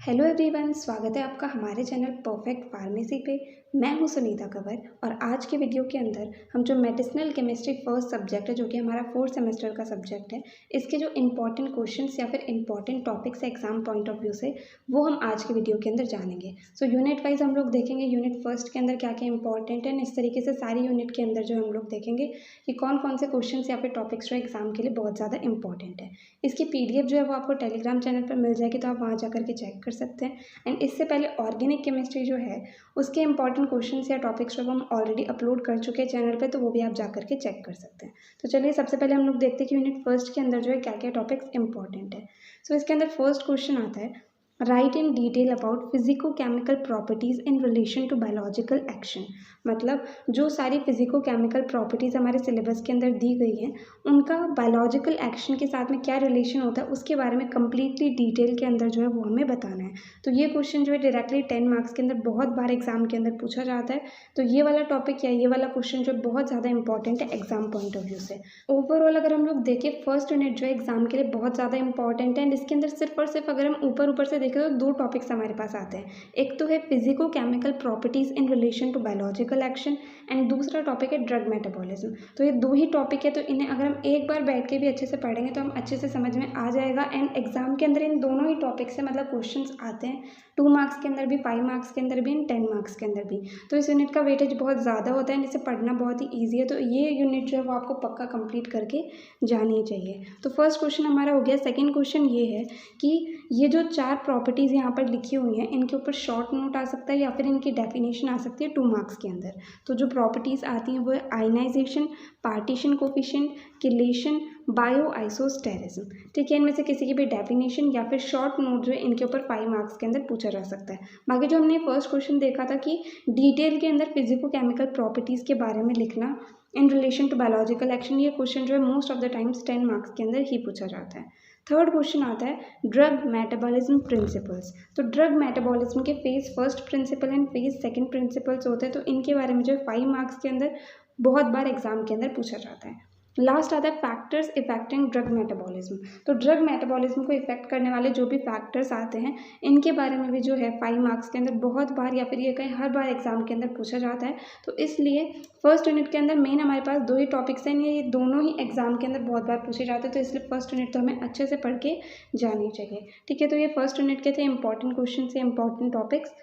Hello everyone, स्वागत है आपका हमारे चैनल परफेक्ट फार्मेसी पे। मैं हूं सुनीता कंवर और आज के वीडियो के अंदर हम जो मेडिसिनल केमिस्ट्री फर्स्ट सब्जेक्ट है, जो कि हमारा फोर्थ सेमेस्टर का सब्जेक्ट है, इसके जो इंपॉर्टेंट क्वेश्चंस या फिर इंपॉर्टेंट टॉपिक्स है एग्जाम पॉइंट ऑफ व्यू से, वो हम आज के वीडियो के अंदर जानेंगे। सो यूनिट वाइज हम लोग देखेंगे यूनिट फर्स्ट के अंदर क्या क्या इंपॉर्टेंट है, इस तरीके से सारी यूनिट के अंदर जो हम लोग देखेंगे कि कौन कौन से क्वेश्चन या फिर टॉपिक्स जो एग्जाम के लिए बहुत ज़्यादा इंपॉर्टेंट है। इसकी PDF जो है वो आपको टेलीग्राम चैनल पर मिल जाएगी, तो आप वहाँ जा करके चेक कर सकते हैं। एंड इससे पहले ऑर्गेनिक केमिस्ट्री जो है उसके इंपॉर्टेंट क्वेश्चंस या टॉपिक्स जो हम ऑलरेडी अपलोड कर चुके हैं चैनल पे, तो वो भी आप जा करके चेक कर सकते हैं। तो चलिए सबसे पहले हम लोग देखते हैं कि यूनिट फर्स्ट के अंदर जो है क्या क्या टॉपिक्स इंपॉर्टेंट है। सो इसके अंदर फर्स्ट क्वेश्चन आता है, write in detail about physico chemical properties in relation to biological action. मतलब जो सारी फिजिको केमिकल प्रॉपर्टीज़ हमारे सिलेबस के अंदर दी गई हैं, उनका बायोलॉजिकल एक्शन के साथ में क्या रिलेशन होता है उसके बारे में कम्प्लीटली डिटेल के अंदर जो है वो हमें बताना है। तो ये क्वेश्चन जो है डायरेक्टली 10 मार्क्स के अंदर बहुत बार एग्जाम के अंदर पूछा जाता है। तो ये वाला टॉपिक या ये वाला क्वेश्चन जो बहुत ज़्यादा इंपॉर्टेंट है एग्जाम पॉइंट ऑफ व्यू से। ओवरऑल अगर हम लोग देखें, फर्स्ट यूनिट जो है एग्जाम के लिए बहुत ज़्यादा इंपॉर्टेंट है। एंड इसके अंदर सिर्फ और सिर्फ अगर हम ऊपर ऊपर से देखें तो दो टॉपिक्स हमारे पास आते हैं। एक तो है physico chemical properties in relation to biological action and दूसरा टॉपिक है ड्रग मेटाबॉलिज्म। तो ये दो ही टॉपिक है, तो इन्हें अगर हम एक बार बैठ के भी अच्छे से पढ़ेंगे तो हम अच्छे से समझ में आ जाएगा। एंड एग्जाम के अंदर इन दोनों ही टॉपिक से मतलब क्वेश्चंस आते हैं 2 मार्क्स के अंदर भी, 5 मार्क्स के अंदर भी, 10 मार्क्स के अंदर भी। तो इस यूनिट का वेटेज बहुत ज़्यादा होता है, इसे पढ़ना बहुत ही ईजी है। तो ये यूनिट जो है वो आपको पक्का कंप्लीट करके जानी ही चाहिए। तो फर्स्ट क्वेश्चन हमारा हो गया। सेकेंड क्वेश्चन ये है कि ये जो 4 प्रॉपर्टीज़ यहाँ पर लिखी हुई हैं, इनके ऊपर शॉर्ट नोट आ सकता है या फिर इनकी डेफिनेशन आ सकती है 2 मार्क्स के अंदर। तो जो प्रॉपर्टीज़ आती हैं वो है ionisation, partition coefficient, chelation, bio isosterism. ठीक है, इनमें से किसी की भी डेफिनेशन या फिर शॉर्ट नोट जो है इनके ऊपर 5 मार्क्स के अंदर पूछा जा सकता है। बाकी जो हमने फर्स्ट क्वेश्चन देखा था कि डिटेल के अंदर फिजिको केमिकल प्रॉपर्टीज़ के बारे में लिखना in relation to biological action, ये क्वेश्चन जो है most of the times 10 marks के अंदर ही पूछा जाता है। थर्ड क्वेश्चन आता है ड्रग मेटाबॉलिज्म प्रिंसिपल्स। तो ड्रग मेटाबॉलिज्म के phase first principle and phase second principles होते हैं, तो इनके बारे में जो है 5 मार्क्स के अंदर बहुत बार एग्जाम के अंदर पूछा जाता है। लास्ट आता है फैक्टर्स इफेक्टिंग ड्रग मेटाबॉलिज्म। तो ड्रग मेटाबॉलिज्म को इफेक्ट करने वाले जो भी फैक्टर्स आते हैं, इनके बारे में भी जो है 5 मार्क्स के अंदर बहुत बार या फिर ये कहीं हर बार एग्जाम के अंदर पूछा जाता है। तो इसलिए फर्स्ट यूनिट के अंदर मेन हमारे पास 2 ही टॉपिक्स हैं, ये दोनों ही एग्जाम के अंदर बहुत बार पूछे जाते हैं। तो इसलिए फर्स्ट यूनिट तो हमें अच्छे से पढ़ के जानी चाहिए। ठीक है, तो ये फर्स्ट यूनिट के थे इंपॉर्टेंट क्वेश्चन से इंपॉर्टेंट टॉपिक्स।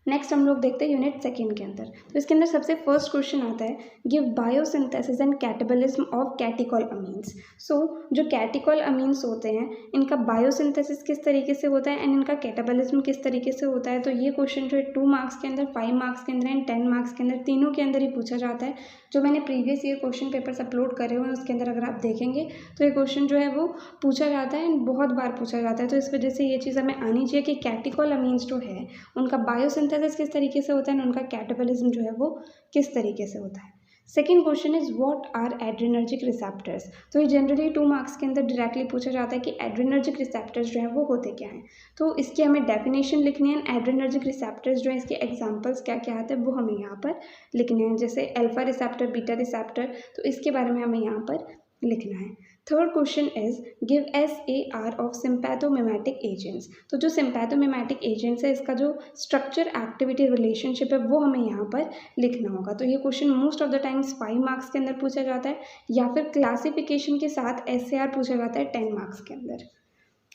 नेक्स्ट हम लोग देखते हैं यूनिट सेकेंड के अंदर। तो इसके अंदर सबसे फर्स्ट क्वेश्चन आता है, give biosynthesis and catabolism of catechol amines. So जो कैटिकॉल अमीन्स होते हैं, इनका बायोसिंथेसिस किस तरीके से होता है एंड इनका कैटाबॉलिज्म किस तरीके से होता है। तो ये क्वेश्चन जो है 2 मार्क्स के अंदर, 5 मार्क्स के अंदर एंड 10 मार्क्स के अंदर, तीनों के अंदर ही पूछा जाता है। जो मैंने previous year question papers upload करे हुए हैं उसके अंदर अगर आप देखेंगे तो ये क्वेश्चन जो है वो पूछा जाता है एंड बहुत बार पूछा जाता है। तो इस वजह से ये चीज़ हमें आनी चाहिए कि कैटिकॉल अमीन्स जो है उनका बायोसिंथेसिस किस तरीके से होता है और उनका कैटाबॉलिज्म जो है वो किस तरीके से होता है। Second question is what are adrenergic receptors. तो ये जनरली 2 मार्क्स के अंदर डायरेक्टली पूछा जाता है कि एड्रेनर्जिक रिसेप्टर्स जो हैं वो होते क्या हैं। तो इसकी हमें डेफिनेशन लिखनी है। एड्रेनर्जिक रिसेप्टर्स जो है इसके एग्जांपल्स क्या क्या आते हैं वो हमें यहाँ पर लिखने हैं, जैसे अल्फा रिसेप्टर, बीटा रिसेप्टर, तो इसके बारे में हमें यहाँ पर लिखना है। Third question is give SAR of sympathomimetic agents. तो जो सिम्पैथोमिमेटिक एजेंट्स है इसका जो स्ट्रक्चर एक्टिविटी रिलेशनशिप है वो हमें यहाँ पर लिखना होगा। तो ये question most of the times 5 marks के अंदर पूछा जाता है या फिर क्लासिफिकेशन के साथ SAR पूछा जाता है 10 मार्क्स के अंदर।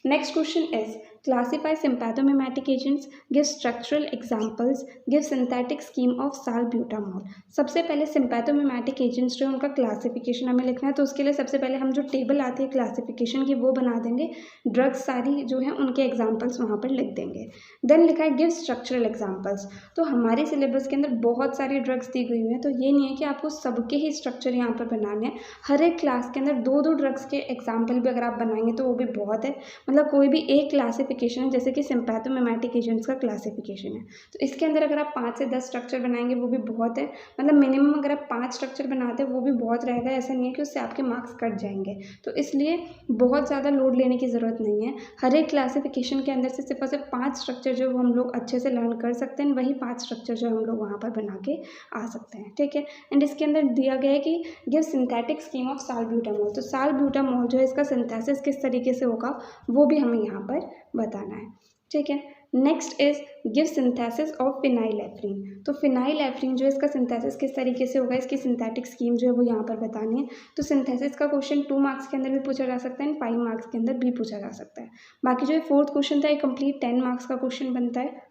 Next question is classify sympathomimetic agents, give structural examples, give synthetic scheme of salbutamol. सबसे पहले सिम्पैथोमिमेटिक एजेंट्स जो है उनका क्लासिफिकेशन हमें लिखना है। तो उसके लिए सबसे पहले हम जो टेबल आती है क्लासिफिकेशन की वो बना देंगे, ड्रग्स सारी जो है उनके एग्जाम्पल्स वहाँ पर लिख देंगे। देन लिखा है गिव स्ट्रक्चरल एग्जाम्पल्स। तो हमारे सिलेबस के अंदर बहुत सारी ड्रग्स दी गई हुई हैं, तो ये नहीं है कि आपको सबके ही स्ट्रक्चर यहाँ पर बनाने हैं। हर एक क्लास के अंदर 2-2 ड्रग्स के एग्जाम्पल भी अगर आप बनाएंगे तो वो भी बहुत है। मतलब कोई भी एक क्लासिफिकेशन है, जैसे कि सिम्पैथोमिमेटिक एजेंट्स का क्लासिफिकेशन है, तो इसके अंदर अगर आप 5 से 10 स्ट्रक्चर बनाएंगे वो भी बहुत है। मतलब मिनिमम अगर आप 5 स्ट्रक्चर बनाते हैं वो भी बहुत रहेगा, ऐसा नहीं है कि उससे आपके मार्क्स कट जाएंगे। तो इसलिए बहुत ज़्यादा लोड लेने की ज़रूरत नहीं है। हर एक क्लासिफिकेशन के अंदर से सिर्फ और सिर्फ 5 स्ट्रक्चर जो हम लोग अच्छे से लर्न कर सकते हैं, वही 5 स्ट्रक्चर जो हम लोग वहाँ पर बना के आ सकते हैं। ठीक है, एंड इसके अंदर दिया गया है कि गिव सिंथेटिक स्कीम ऑफ साल्ब्यूटामॉल। तो साल्ब्यूटामॉल जो है इसका सिंथेसिस किस तरीके से होगा वो भी हमें यहाँ पर बताना है। ठीक है, next is give synthesis of phenylephrine. तो फिनाइलएफ्रीन जो है इसका सिंथेसिस किस तरीके से होगा, इसकी सिंथेटिक स्कीम जो है वो यहाँ पर बतानी है। तो सिंथेसिस का क्वेश्चन 2 मार्क्स के अंदर भी पूछा जा सकता है एंड 5 मार्क्स के अंदर भी पूछा जा सकता है। बाकी जो है 4th क्वेश्चन था ये कंप्लीट 10 मार्क्स का क्वेश्चन बनता है।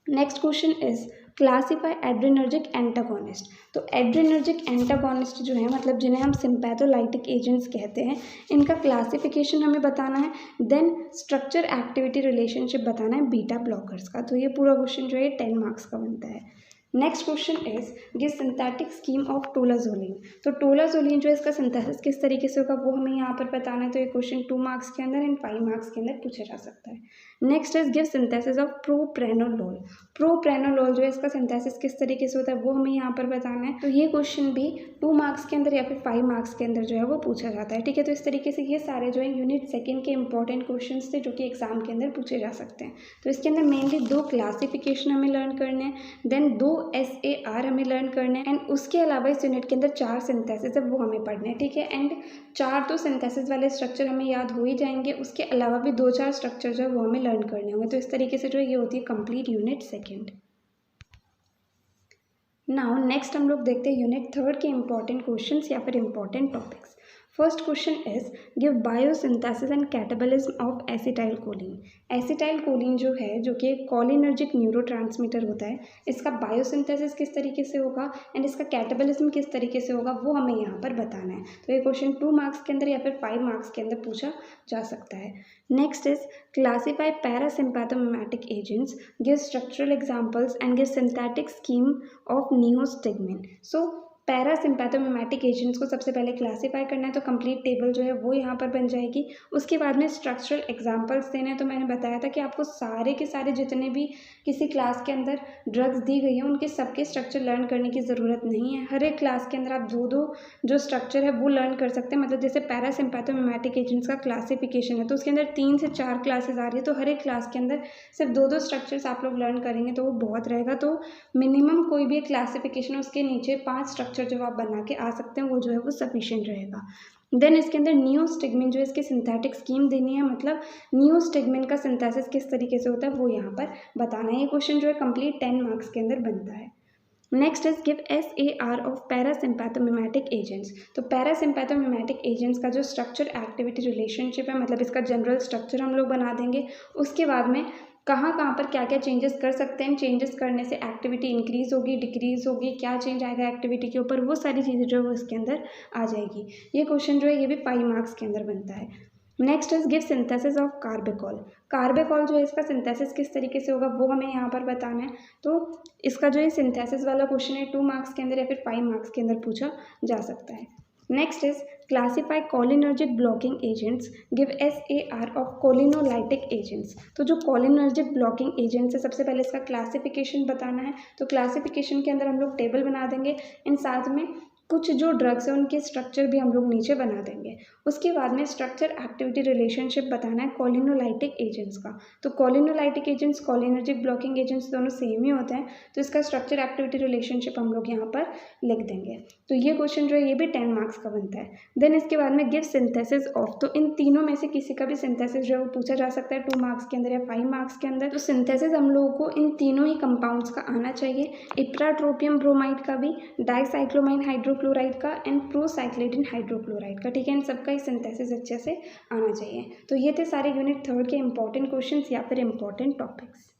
Next question is classify adrenergic antagonist. तो एड्रेनर्जिक एंटागोनिस्ट जो है मतलब जिन्हें हम सिंपैथोलाइटिक एजेंट्स कहते हैं, इनका क्लासिफिकेशन हमें बताना है। देन स्ट्रक्चर एक्टिविटी रिलेशनशिप बताना है बीटा ब्लॉकर्स का। तो ये पूरा क्वेश्चन जो है 10 मार्क्स का बनता है। Next question is give synthetic scheme of tolazoline. तो टोलाजोलिन जो है इसका सिंथेसिस किस तरीके से होगा वो हमें यहाँ पर बताना है। तो ये क्वेश्चन 2 मार्क्स के अंदर एंड 5 मार्क्स के अंदर पूछा जा सकता है। Next is give synthesis of propranolol. Propranolol जो है इसका सिंथेसिस किस तरीके से होता है वो हमें यहाँ पर बताना है। तो ये क्वेश्चन भी 2 मार्क्स के अंदर या फिर 5 मार्क्स के अंदर जो है वो पूछा जाता है। ठीक है, तो इस तरीके से ये सारे जो है यूनिट 2 के इंपॉर्टेंट क्वेश्चन थे जो कि एग्जाम के अंदर पूछे जा सकते हैं। तो इसके अंदर मेनली 2 क्लासिफिकेशन हमें लर्न करने हैं, देन 2 SAR हमें लर्न करने हैं एंड उसके अलावा इस यूनिट के अंदर 4 सिंथेसिस है वो हमें पढ़ने हैं। ठीक है, एंड 4 तो सिंथेसिस वाले स्ट्रक्चर हमें याद हो ही जाएंगे, उसके अलावा भी 2-4 स्ट्रक्चर जो है वो हमें लर्न करने होंगे। तो इस तरीके से जो ये होती है कंप्लीट यूनिट 2। नाउ नेक्स्ट हम लोग देखते हैं यूनिट 3 के इंपॉर्टेंट क्वेश्चंस या फिर important topics. First question is give biosynthesis and catabolism of acetyl choline. Acetyl choline जो है जो कि कोलिनर्जिक न्यूरोट्रांसमीटर होता है, इसका बायोसिंथेसिस किस तरीके से होगा एंड इसका कैटाबॉलिज्म किस तरीके से होगा वो हमें यहाँ पर बताना है। तो ये क्वेश्चन 2 मार्क्स के अंदर या फिर 5 मार्क्स के अंदर पूछा जा सकता है। Next is classify parasympathomimetic agents, give structural examples and give synthetic scheme of neostigmine. So parasympathomimetic agents को सबसे पहले क्लासीफाई करना है, तो कंप्लीट टेबल जो है वो यहाँ पर बन जाएगी। उसके बाद में स्ट्रक्चरल एग्जांपल्स देने हैं। तो मैंने बताया था कि आपको सारे के सारे जितने भी किसी क्लास के अंदर ड्रग्स दी गई हैं उनके सबके स्ट्रक्चर लर्न करने की ज़रूरत नहीं है। हर एक क्लास के अंदर आप 2-2 जो स्ट्रक्चर है वो लर्न कर सकते हैं। मतलब जैसे पैरासिम्पैथोमिमेटिक एजेंट्स का क्लासिफिकेशन है तो उसके अंदर 3 से 4 क्लासेज आ रही है, तो हर एक क्लास के अंदर सिर्फ 2-2 स्ट्रक्चर्स आप लोग लर्न करेंगे तो वो बहुत रहेगा। तो मिनिमम कोई भी क्लासिफिकेशन उसके नीचे 5 स्ट्रक्चर जो आप बना के आ सकते हैं वो जो है वो सफिशिएंट रहेगा। देन इसके अंदर नियोस्टिग्मिन जो है इसकी सिंथेटिक स्कीम देनी है, मतलब नियोस्टिग्मिन का सिंथेसिस किस तरीके से होता है वो यहाँ पर बताना है। ये क्वेश्चन जो है कंप्लीट 10 मार्क्स के अंदर बनता है। Next is give SAR of parasympathomimetic agents. तो पैरासिम्पैथोमिमेटिक एजेंट्स का जो स्ट्रक्चर एक्टिविटी रिलेशनशिप है, मतलब इसका जनरल स्ट्रक्चर हम लोग बना देंगे। उसके बाद में कहाँ कहाँ पर क्या क्या चेंजेस कर सकते हैं, चेंजेस करने से एक्टिविटी इंक्रीज होगी डिक्रीज होगी, क्या चेंज आएगा एक्टिविटी के ऊपर, वो सारी चीज़ें जो है वो इसके अंदर आ जाएगी। ये क्वेश्चन जो है ये भी 5 मार्क्स के अंदर बनता है। Next is give synthesis of carbachol. Carbachol जो है इसका सिंथेसिस किस तरीके से होगा वो हमें यहाँ पर बताना है। तो इसका जो है सिंथेसिस वाला क्वेश्चन है 2 मार्क्स के अंदर या फिर 5 मार्क्स के अंदर पूछा जा सकता है। Next is classify cholinergic blocking agents, give SAR of cholinolytic agents. तो जो कोलिनर्जिक ब्लॉकिंग एजेंट्स है सबसे पहले इसका क्लासिफिकेशन बताना है। तो क्लासिफिकेशन के अंदर हम लोग टेबल बना देंगे, इन साथ में कुछ जो ड्रग्स हैं उनके स्ट्रक्चर भी हम लोग नीचे बना देंगे। उसके बाद में स्ट्रक्चर एक्टिविटी रिलेशनशिप बताना है कोलिनोलाइटिक एजेंट्स का। तो कोलिनोलाइटिक एजेंट्स कोलिनर्जिक ब्लॉकिंग एजेंट्स दोनों सेम ही होते हैं, तो इसका स्ट्रक्चर एक्टिविटी रिलेशनशिप हम लोग यहाँ पर लिख देंगे। तो ये क्वेश्चन जो है ये भी 10 मार्क्स का बनता है। देन इसके बाद में गिव सिंथेसिस ऑफ, तो इन तीनों में से किसी का भी सिंथेसिस जो है वो पूछा जा सकता है 2 मार्क्स के अंदर या 5 मार्क्स के अंदर। तो सिंथेसिस हम लोगों को इन तीनों ही कंपाउंड्स का आना चाहिए, इप्राट्रोपियम ब्रोमाइड का भी, डाइसाइक्लोमाइन हाइड्रोक्लोराइड का एंड प्रोसाइक्लिडिन हाइड्रोक्लोराइड का। ठीक है, इन सबका ही सिंथेसिस अच्छे से आना चाहिए। तो ये थे सारे यूनिट 3 के इंपॉर्टेंट क्वेश्चंस या फिर इंपॉर्टेंट टॉपिक्स।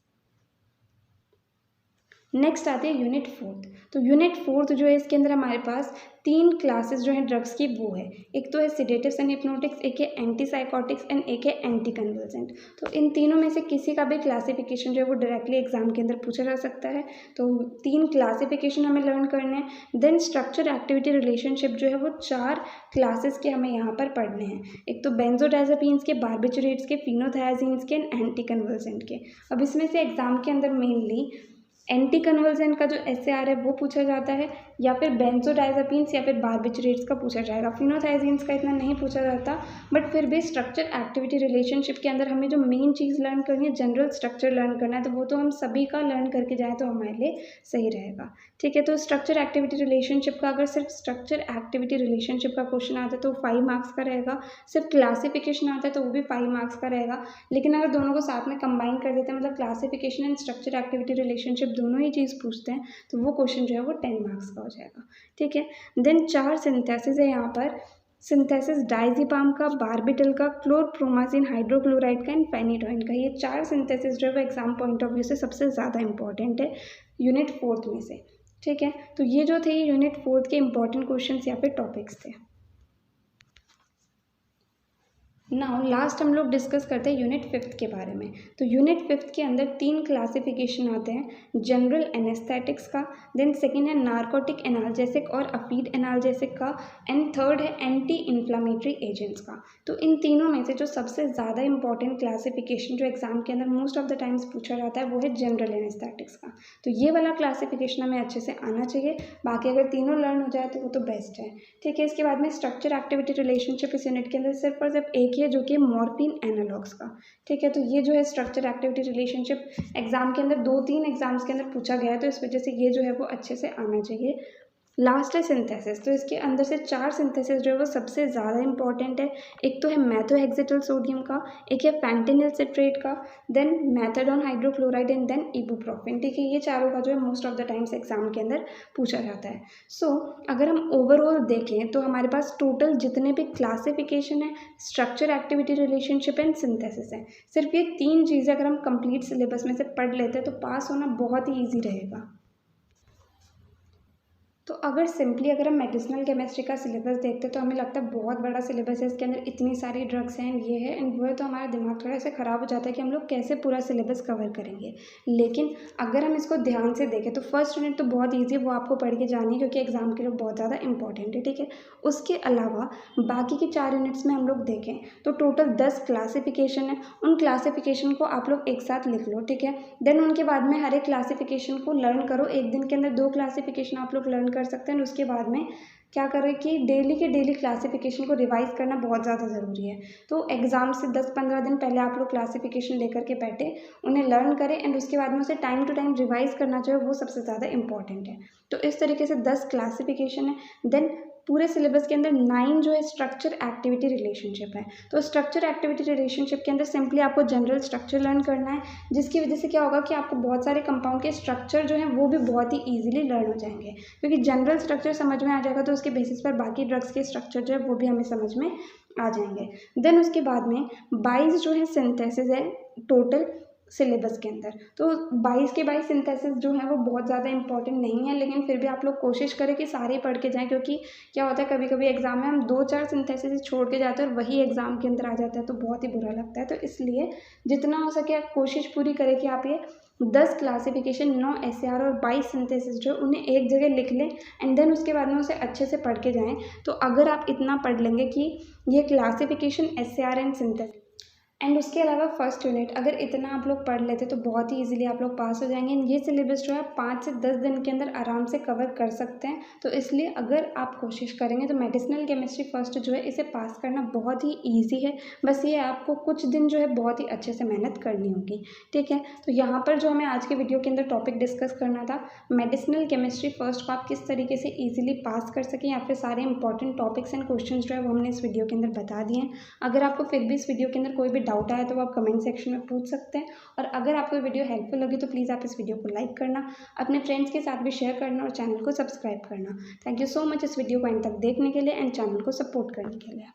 नेक्स्ट आते हैं यूनिट 4। तो यूनिट 4 जो है इसके अंदर हमारे पास 3 क्लासेस जो है ड्रग्स की वो है, एक तो है सिडेटिव्स एंड हिप्नोटिक्स, एक है एंटीसाइकोटिक्स एंड एक है एंटी कन्वल्सेंट। तो इन तीनों में से किसी का भी क्लासिफिकेशन जो है वो डायरेक्टली एग्जाम के अंदर पूछा जा सकता है। तो 3 क्लासिफिकेशन हमें लर्न करने हैं। देन स्ट्रक्चर एक्टिविटी रिलेशनशिप जो है वो 4 क्लासेस के हमें यहाँ पर पढ़ने हैं, एक तो बेंजोडाइजेपिन्स के, बार्बिचुरेट्स के, फिनोथायाजीन्स के एंड एंटी कन्वल्सेंट के। अब इसमें से एग्जाम के अंदर मेनली एंटी कन्वर्जन का जो SAR है वो पूछा जाता है, या फिर बेंजोडाइजापीन्स या फिर बारबिचरेट्स का पूछा जाएगा। फिनोथाइजीन्स का इतना नहीं पूछा जाता, बट फिर भी स्ट्रक्चर एक्टिविटी रिलेशनशिप के अंदर हमें जो मेन चीज़ लर्न करनी है, जनरल स्ट्रक्चर लर्न करना है, तो वो तो हम सभी का लर्न करके जाएँ तो हमारे लिए सही रहेगा। ठीक है, तो स्ट्रक्चर एक्टिविटी रिलेशनशिप का अगर सिर्फ स्ट्रक्चर एक्टिविटी रिलेशनशिप का क्वेश्चन आता है तो 5 मार्क्स का रहेगा। सिर्फ क्लासिफिकेशन आता है तो वो भी 5 मार्क्स का रहेगा। लेकिन अगर दोनों को साथ में कंबाइन कर देते हैं, मतलब classification and structure activity relationship दोनों ही चीज़ पूछते हैं, तो वो क्वेश्चन जो है वो 10 मार्क्स का हो जाएगा। ठीक है, देन 4 सिंथेसिस है यहाँ पर। सिंथेसिस डायज़ेपाम का, बारबिटल का, क्लोरप्रोमाजिन हाइड्रोक्लोराइड का एंड फेनिटोइन का। ये 4 सिंथेसिस जो है वो एग्जाम पॉइंट ऑफ व्यू से सबसे ज़्यादा इंपॉर्टेंट है यूनिट 4 में से। ठीक है, तो ये जो थे यूनिट 4 के इंपॉर्टेंट क्वेश्चन या फिर टॉपिक्स थे। नाउ लास्ट हम लोग डिस्कस करते हैं यूनिट 5 के बारे में। तो यूनिट 5 के अंदर 3 क्लासिफिकेशन आते हैं, जनरल एनेस्थेटिक्स का, देन सेकेंड है नार्कोटिक एनाल्जेसिक और अफीड एनाल्जेसिक का, एंड थर्ड है एंटी इन्फ्लामेटरी एजेंट्स का। तो इन तीनों में से जो सबसे ज़्यादा इंपॉर्टेंट क्लासिफिकेशन जो एग्जाम के अंदर मोस्ट ऑफ द टाइम्स पूछा जाता है वो है जनरल एनेस्थेटिक्स का। तो ये वाला क्लासिफिकेशन हमें अच्छे से आना चाहिए, बाकी अगर तीनों लर्न हो जाए तो वो तो बेस्ट है। ठीक है, इसके बाद में स्ट्रक्चर एक्टिविटी रिलेशनशिप इस यूनिट के अंदर सिर्फ और सिर्फ एक ही है, जो कि मॉर्फिन एनालॉग्स का। ठीक है, तो ये जो है स्ट्रक्चर एक्टिविटी रिलेशनशिप एग्जाम के अंदर 2-3 एग्जाम्स के अंदर पूछा गया है, तो इस वजह से ये जो है वो अच्छे से आना चाहिए। लास्ट है सिंथेसिस। तो इसके अंदर से 4 सिंथेसिस जो है वो सबसे ज़्यादा इंपॉर्टेंट है। एक तो है मेथोहेक्सेटल सोडियम का, एक है फेंटेनिल सिट्रेट का, then methadone hydrochloride and then ibuprofen. ठीक है, ये चारों का जो है most of the times exam के अंदर पूछा जाता है। सो अगर हम ओवरऑल देखें तो हमारे पास टोटल जितने भी क्लासिफिकेशन है, structure activity relationship and synthesis है, सिर्फ ये 3 चीज़ें अगर हम कंप्लीट सिलेबस में से पढ़ लेते हैं तो पास होना बहुत ही ईजी रहेगा। तो अगर हम मेडिसिनल केमिस्ट्री का सिलेबस देखते हैं तो हमें लगता है बहुत बड़ा सिलेबस है, इसके अंदर इतनी सारी ड्रग्स हैं एंड ये है एंड वो है, तो हमारा दिमाग थोड़ा सा ख़राब हो जाता है कि हम लोग कैसे पूरा सिलेबस कवर करेंगे। लेकिन अगर हम इसको ध्यान से देखें तो फर्स्ट यूनिट तो बहुत ईजी है, वो आपको पढ़ के जानी है क्योंकि एग्जाम के लिए बहुत ज़्यादा इंपॉर्टेंट है। ठीक है, उसके अलावा बाकी की 4 यूनिट्स में हम लोग देखें तो टोटल 10 क्लासिफिकेशन है। उन क्लासिफिकेशन को आप लोग एक साथ लिख लो। ठीक है, देन उनके बाद में हर एक क्लासिफिकेशन को लर्न करो। एक दिन के अंदर 2 क्लासिफिकेशन आप लोग लर्न कर सकते हैं। उसके बाद में क्या करें कि डेली के डेली क्लासिफिकेशन को रिवाइज करना बहुत ज़्यादा ज़रूरी है। तो एग्ज़ाम से 10-15 दिन पहले आप लोग क्लासिफिकेशन लेकर के बैठे, उन्हें लर्न करें एंड उसके बाद में उसे टाइम टू टाइम रिवाइज करना जो है वो सबसे ज़्यादा इंपॉर्टेंट है। तो इस तरीके से 10 क्लासिफिकेशन है। देन पूरे सिलेबस के अंदर 9 जो है स्ट्रक्चर एक्टिविटी रिलेशनशिप है। तो स्ट्रक्चर एक्टिविटी रिलेशनशिप के अंदर सिंपली आपको जनरल स्ट्रक्चर लर्न करना है, जिसकी वजह से क्या होगा कि आपको बहुत सारे कंपाउंड के स्ट्रक्चर जो हैं वो भी बहुत ही ईजिली लर्न हो जाएंगे, क्योंकि जनरल स्ट्रक्चर समझ में आ जाएगा तो उसके बेसिस पर बाकी ड्रग्स के स्ट्रक्चर जो है वो भी हमें समझ में आ जाएंगे। देन उसके बाद में 22 जो है सिंथेसिस है टोटल सिलेबस के अंदर। तो 22 के 22 सिंथेसिस जो है वो बहुत ज़्यादा इंपॉर्टेंट नहीं है, लेकिन फिर भी आप लोग कोशिश करें कि सारे पढ़ के जाएं, क्योंकि क्या होता है कभी कभी एग्जाम में हम 2-4 सिंथेसिस छोड़ के जाते हैं और वही एग्जाम के अंदर आ जाता है तो बहुत ही बुरा लगता है। तो इसलिए जितना हो सके आप कोशिश पूरी करें कि आप ये 10 क्लासिफिकेशन, 9 SAR और 22 सिंथेसिस जो उन्हें एक जगह लिख लें एंड देन उसके बाद में उसे अच्छे से पढ़ के जाएँ। तो अगर आप इतना पढ़ लेंगे कि ये classification, SAR and synthesis and उसके अलावा फर्स्ट यूनिट, अगर इतना आप लोग पढ़ लेते तो बहुत ही इजीली आप लोग पास हो जाएंगे। ये सिलेबस जो है 5 से 10 दिन के अंदर आराम से कवर कर सकते हैं। तो इसलिए अगर आप कोशिश करेंगे तो मेडिसिनल केमिस्ट्री फर्स्ट जो है इसे पास करना बहुत ही ईजी है। बस ये आपको कुछ दिन जो है बहुत ही अच्छे से मेहनत करनी होगी। ठीक है, तो यहाँ पर जो हमें आज के वीडियो के अंदर टॉपिक डिस्कस करना था, मेडिसिनल केमिस्ट्री फर्स्ट को आप किस तरीके से ईजिली पास कर सकें, या फिर सारे इंपॉर्टेंट टॉपिक्स एंड क्वेश्चन जो है वो हमने इस वीडियो के अंदर बता दिए हैं। अगर आपको फिर भी इस वीडियो के अंदर कोई भी डाउट आया तो आप कमेंट सेक्शन में पूछ सकते हैं। और अगर आपको वीडियो हेल्पफुल लगी तो प्लीज़ आप इस वीडियो को लाइक करना, अपने फ्रेंड्स के साथ भी शेयर करना और चैनल को सब्सक्राइब करना। थैंक यू सो मच इस वीडियो को एंड तक देखने के लिए एंड चैनल को सपोर्ट करने के लिए।